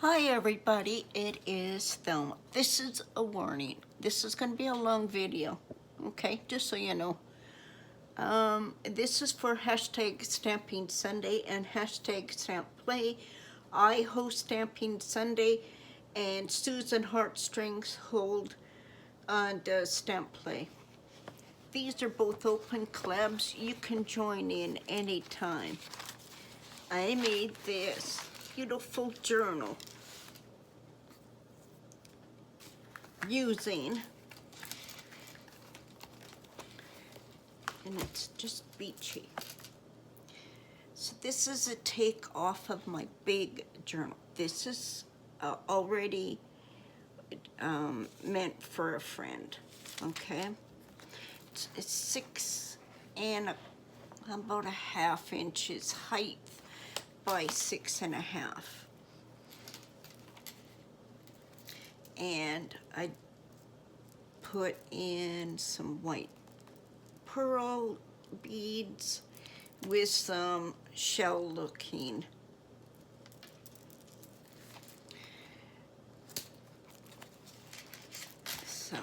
Hi everybody, it is Thelma. This is a warning. This is going to be a long video, okay, just so you know. This is for hashtag Stamping Sunday and hashtag Stamp Play. I host Stamping Sunday and Susan Heartstrings hold and does Stamp Play. These are both open clubs. You can join in anytime. I made this beautiful journal using, and it's just beachy. So this is a take off of my big journal. This is already meant for a friend, okay? It's 6 and about a half inches height by 6.5. And I put in some white pearl beads with some shell looking so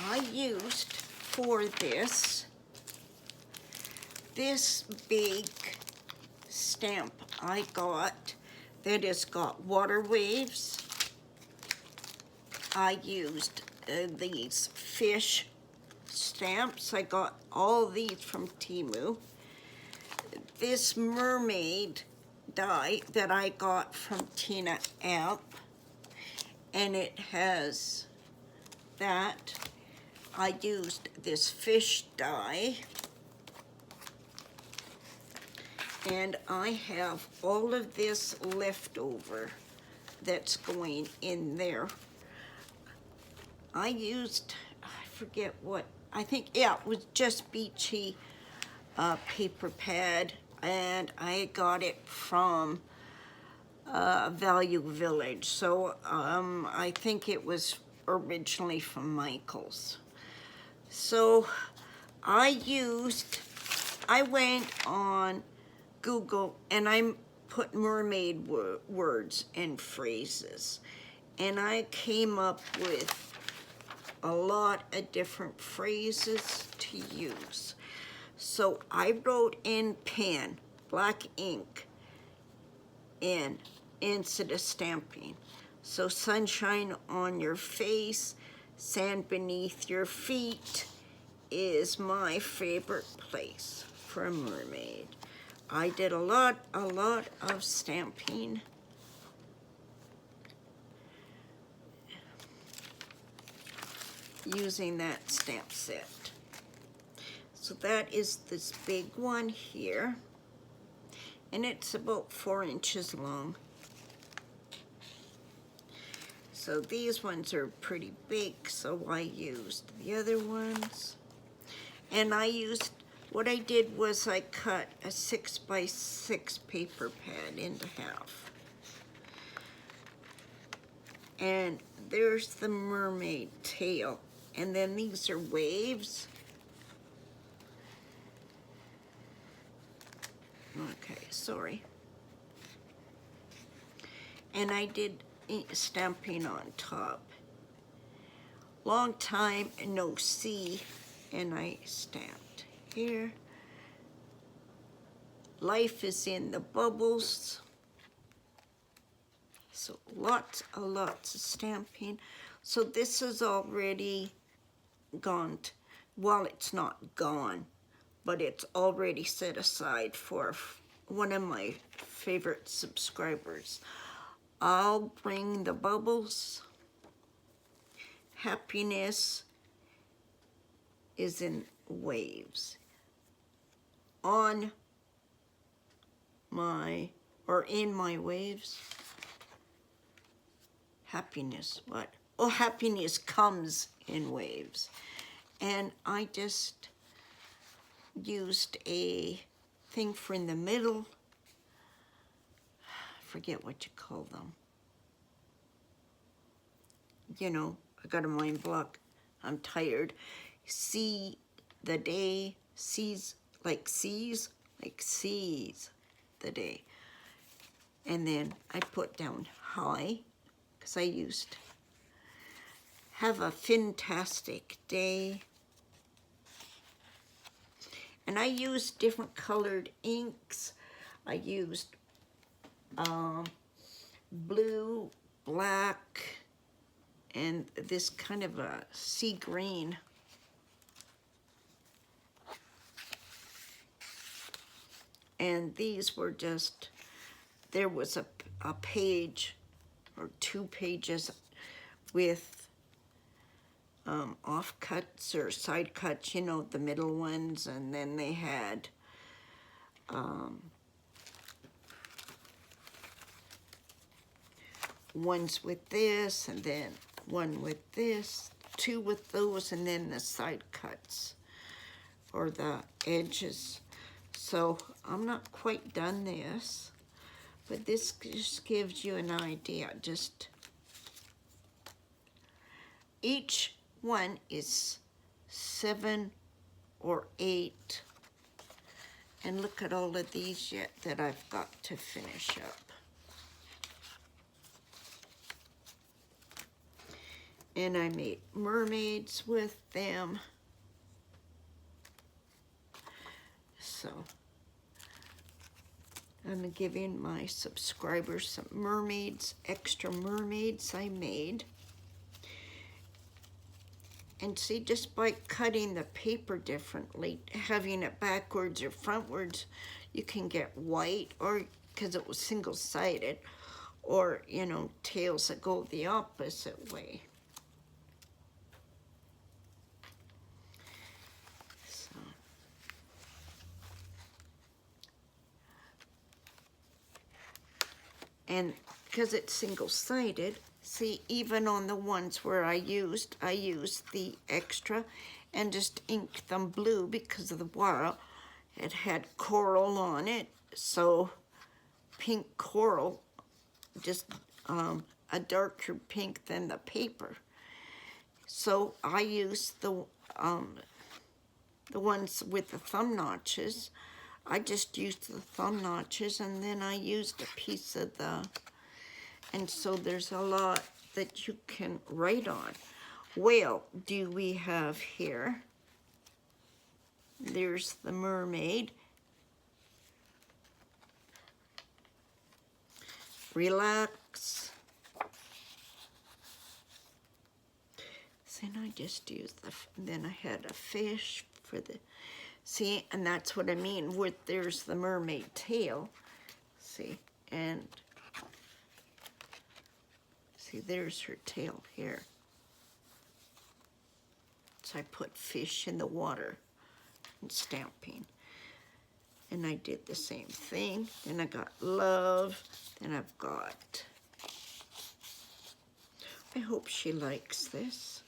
I used for this big stamp I got that has got water waves. I used these fish stamps. I got all these from Temu. This mermaid die that I got from Tina Amp, and it has that. I used this fish die, and I have all of this leftover that's going in there. I used, I forget what, I think, yeah, it was just beachy paper pad, and I got it from Value Village. So I think it was originally from Michael's. So I went on Google and I put mermaid words and phrases, and I came up with a lot of different phrases to use. So I wrote in pen, black ink, in instead of stamping. So sunshine on your face, sand beneath your feet is my favorite place for a mermaid. I did a lot of stamping. Using that stamp set. So that is this big one here, and it's about 4 inches long. So these ones are pretty big, so I used the other ones. And I used, what I did was I cut a 6x6 paper pad into half. And there's the mermaid tail. And then these are waves. Okay, sorry. And I did stamping on top. Long time no see, and I stamped here. Life is in the bubbles. So lots of stamping. So this is already gone. Well, it's not gone, but it's already set aside for one of my favorite subscribers. I'll bring the bubbles. Happiness is in waves. On my, or in my waves. Happiness, what? Oh, happiness comes in waves. And I just used a thing for in the middle. I forget what you call them. You know, I got a mind block. I'm tired. See the day, sees the day. And then I put down hi, because I used have a fantastic day. And I used different colored inks. I used blue, black, and this kind of a sea green. And these were just, there was a page or 2 pages with offcuts or side cuts, you know, the middle ones, and then they had ones with this, and then one with this, 2 with those, and then the side cuts or the edges. So I'm not quite done this, but this just gives you an idea. Just each one is 7 or 8. And look at all of these yet that I've got to finish up. And I made mermaids with them. So I'm giving my subscribers some mermaids, extra mermaids I made. And see, just by cutting the paper differently, having it backwards or frontwards, you can get white, or because it was single-sided, or, you know, tails that go the opposite way. So. And because it's single-sided, see, even on the ones where I used the extra and just inked them blue because of the while it had coral on it. So pink coral, just a darker pink than the paper. So I used the ones with the thumb notches. I just used the thumb notches, and then I used a piece of the, and so there's a lot that you can write on. Well, do we have here? There's the mermaid. Relax. Then I just used the, then I had a fish for the, see, and that's what I mean with, there's the mermaid tail, see, and see, there's her tail here. So I put fish in the water and stamping. And I did the same thing. Then I got love. Then I've got, I hope she likes this.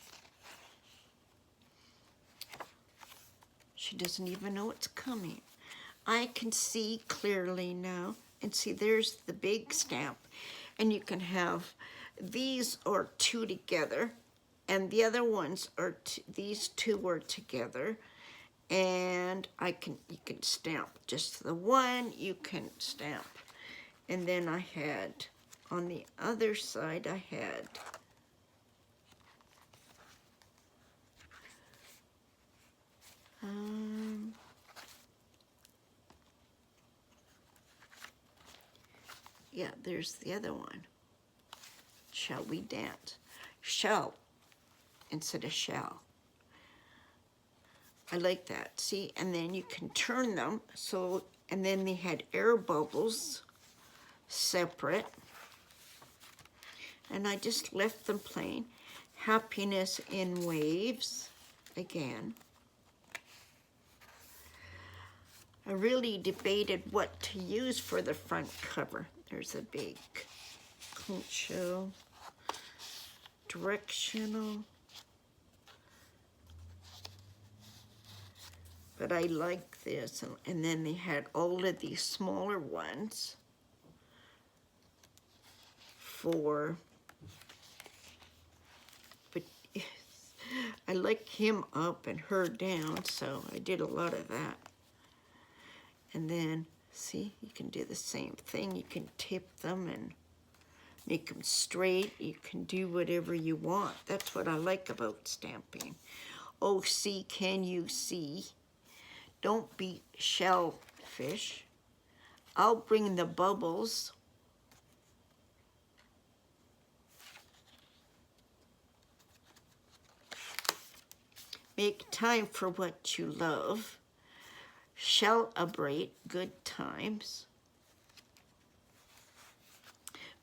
She doesn't even know it's coming. I can see clearly now. And see, there's the big stamp. And you can have, these are 2 together. And the other ones are, these 2 are together. And you can stamp just the one, you can stamp. And then I had, on the other side, I had yeah, there's the other one. Shall we dance? Shall instead of shall. I like that, see? And then you can turn them, so, and then they had air bubbles separate. And I just left them plain. Happiness in waves, again. I really debated what to use for the front cover. There's a big concho, directional. But I like this, and then they had all of these smaller ones for, but I like him up and her down, so I did a lot of that. And then See, you can do the same thing. You can tip them and make them straight. You can do whatever you want. That's what I like about stamping. Oh, see, can you see? Don't be shellfish. I'll bring the bubbles. Make time for what you love. Celebrate good times.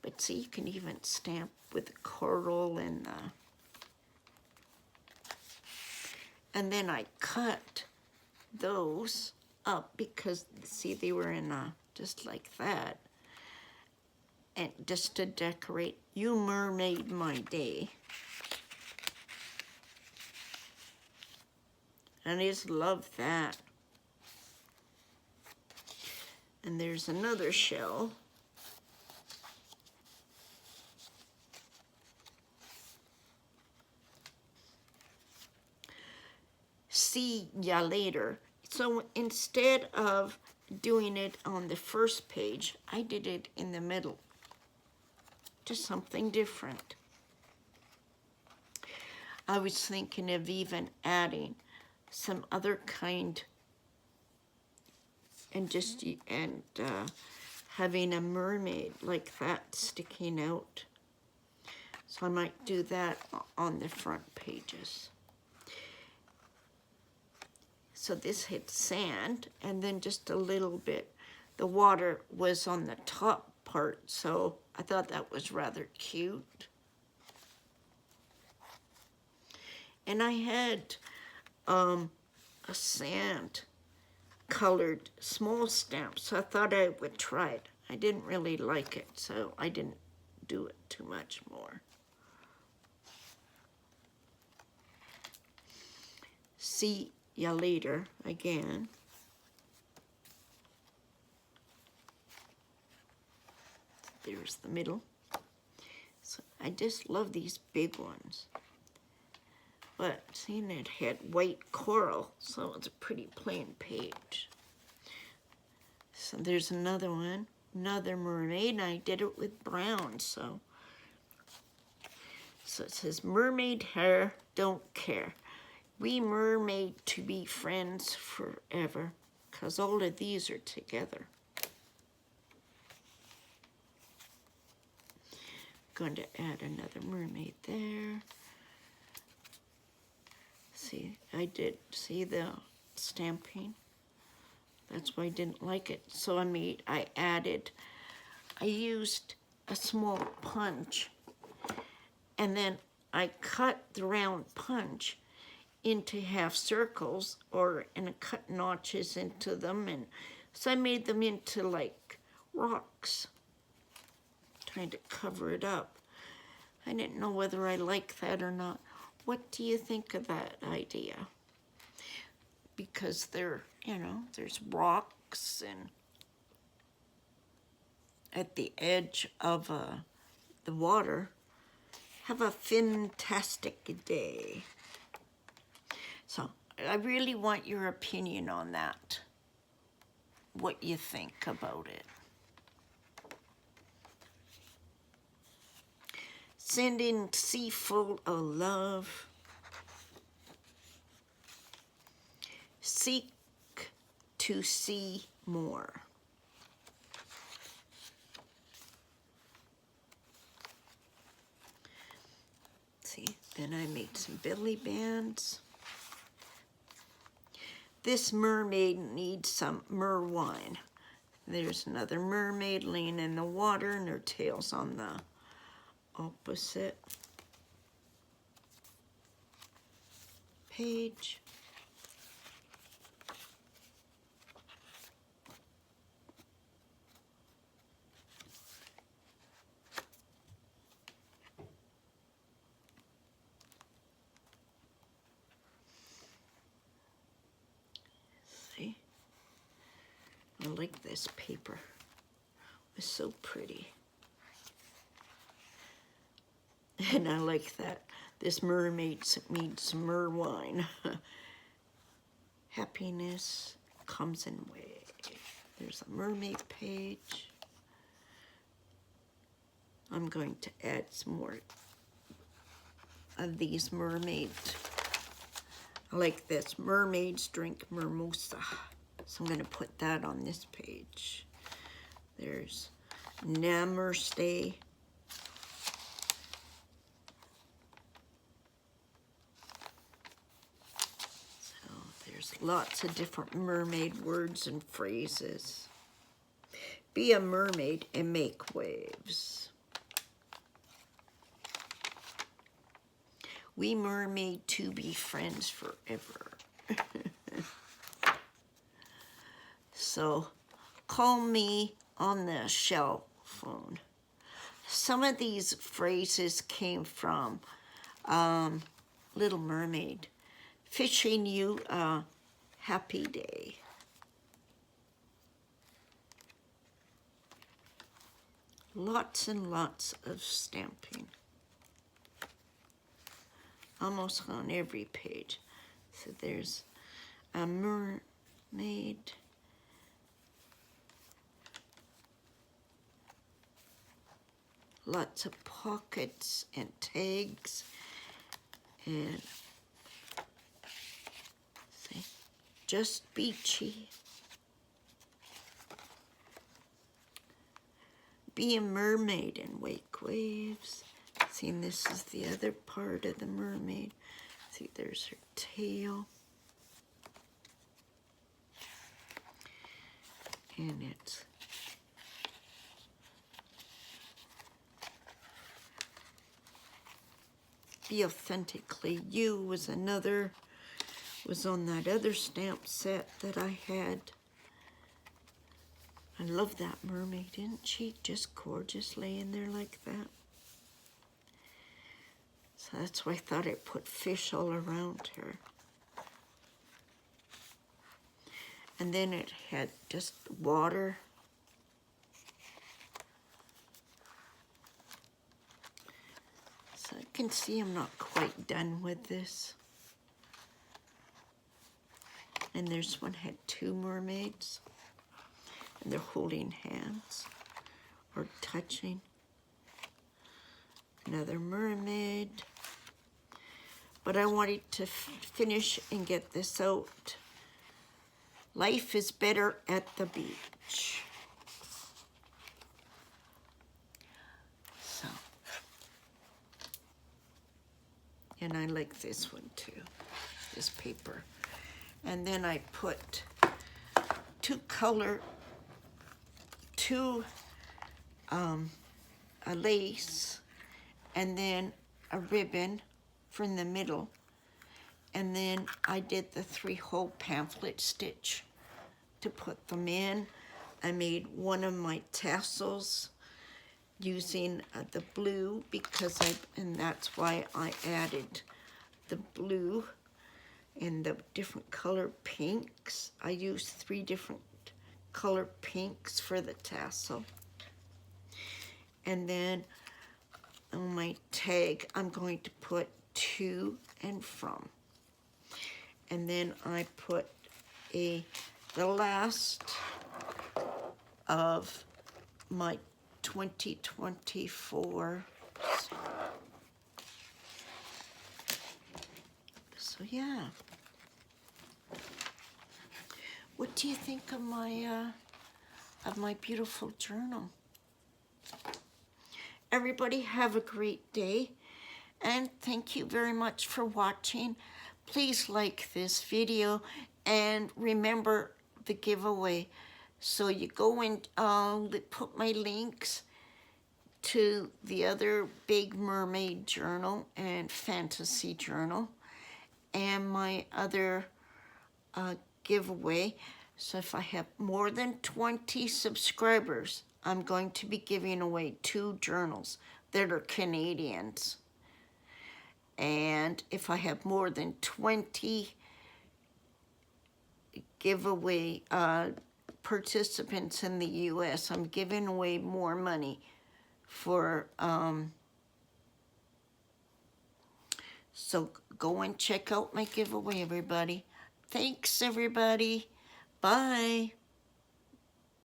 But see, you can even stamp with the coral and then I cut those up because, see, they were in just like that. And just to decorate. You mermaid my day. And I just love that. And there's another shell. See ya later. So instead of doing it on the first page, I did it in the middle. Just something different. I was thinking of even adding some other kind and just having a mermaid like that sticking out. So I might do that on the front pages. So this had sand and then just a little bit. The water was on the top part, so I thought that was rather cute. And I had a sand colored small stamp, so I thought I would try it. I didn't really like it, so I didn't do it too much more. See ya later again. There's the middle. So I just love these big ones. But seeing it had white coral, so it's a pretty plain page. So there's another one, another mermaid, and I did it with brown, so it says, mermaid hair, don't care. We mermaid to be friends forever, 'cause all of these are together. Going to add another mermaid there. See, I did see the stamping. That's why I didn't like it. So I used a small punch, and then I cut the round punch into half circles and I cut notches into them, and so I made them into like rocks, trying to cover it up. I didn't know whether I like that or not. What do you think of that idea? Because there's rocks and at the edge of the water. Have a fantastic day. So I really want your opinion on that. What you think about it. Sending sea full of love. Seek to see more. See, then I made some belly bands. This mermaid needs some merwine. There's another mermaid laying in the water and her tail's on the opposite page. See? I like this paper. It's so pretty. And I like that. This mermaid needs some merwine. Happiness comes in waves. There's a mermaid page. I'm going to add some more of these mermaids. I like this. Mermaids drink mimosa. So I'm going to put that on this page. There's Namaste. So there's lots of different mermaid words and phrases. Be a mermaid and make waves. We mermaid to be friends forever. So call me on the shell phone. Some of these phrases came from Little Mermaid. Fishing you a happy day. Lots and lots of stamping. Almost on every page. So there's a mermaid. Lots of pockets and tags. And see, just beachy. Be a mermaid and wake waves. See, and this is the other part of the mermaid. See, there's her tail. And it's Be Authentically You was another, was on that other stamp set that I had. I love that mermaid, isn't she? Just gorgeous laying there like that. So that's why I thought I'd put fish all around her. And then it had just water. So I can see I'm not quite done with this. And this one had two mermaids. And they're holding hands or touching. Another mermaid. But I wanted to finish and get this out. Life is better at the beach. So. And I like this one too, this paper. And then I put a lace, and then a ribbon from the middle. And then I did the 3-hole pamphlet stitch to put them in. I made one of my tassels using the blue and that's why I added the blue and the different color pinks. I used 3 different color pinks for the tassel. And then on my tag, I'm going to put to and from. And then I put the last of my 2024. So yeah. What do you think of my beautiful journal? Everybody have a great day, and thank you very much for watching. Please like this video and remember the giveaway. So you go and put my links to the other Big Mermaid journal and fantasy journal and my other giveaway. So if I have more than 20 subscribers, I'm going to be giving away 2 journals that are Canadians. And if I have more than 20 giveaway participants in the US, I'm giving away more money for, so go and check out my giveaway, everybody. Thanks, everybody. Bye.